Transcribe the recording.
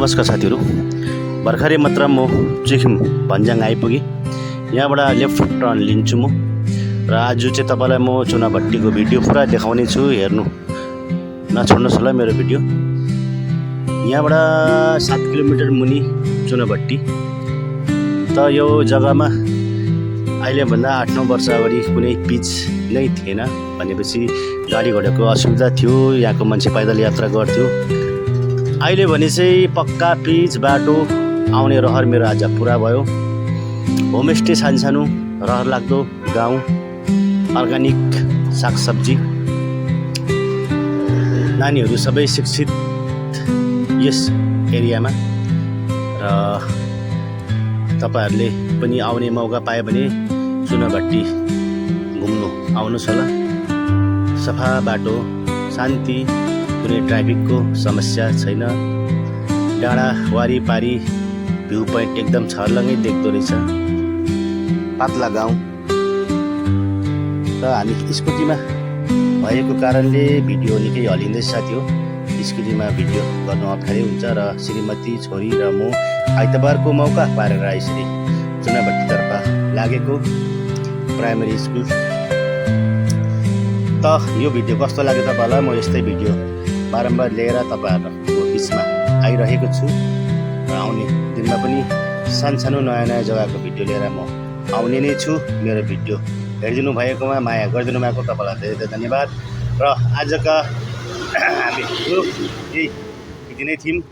नमस्कार साथीहरू, भर्खरै मात्र म चुइखिम भन्ज्याङ आइपुगेँ। यहाँबाट लेफ्ट टर्न लिन्छु म र आज चाहिँ तपाईँलाई म चुनाभट्टीको भिडियो पुरा देखाउने छु। हेर्नु नछोड्नुहोस् होला मेरो भिडियो। यहाँबाट 7 किलोमिटर मुनि चुनाभट्टी। त यो जग्गामा अहिलेभन्दा 8-9 वर्ष अगाडि कुनै पिच नै थिएन भनेपछि गाडी घोडाको असुविधा थियो, यहाँको मान्छे पैदल यात्रा गर्थ्यो। अहिले भने चाहिँ पक्का पिच बाटो आउने रहर मेरो आज पुरा भयो। होमस्टे सानसानो रहर लाग्दो गाउँ, अर्ग्यानिक सागसब्जी, नानीहरू सबै शिक्षित यस एरियामा। र तपाईहरूले पनि आउने मौका पाए भने चुनाभट्टी घुम्नु आउनुहोस् होला। सफा बाटो, शान्ति, कुनै ट्राफिकको समस्या छैन। डाँडा वारिपारि भ्यू पोइन्ट एकदम छर्लङ्गै देख्दो रहेछ। पातला गाउँ र हामी स्कुटीमा भएको कारणले भिडियो निकै हल्लिँदैछ साथी हो। स्कुटीमा भिडियो गर्नु अप्ठ्यारै हुन्छ र श्रीमती, छोरी र म आइतबारको मौका पारेर यसरी चुनाभट्टीतर्फ लागेको प्राइमेरी स्कुल। त यो भिडियो कस्तो लाग्यो तपाईँहरूलाई? म यस्तै भिडियो बारम्बार लिएर तपाईँहरूको बिचमा आइरहेको छु र आउने दिनमा पनि सानसानो नयाँ नयाँ जग्गाको भिडियो लिएर म आउने नै छु। मेरो भिडियो हेरिदिनु भएकोमा, माया गरिदिनु भएको तपाईँलाई धेरै धेरै धन्यवाद। र आजका हामी यति नै थियौँ।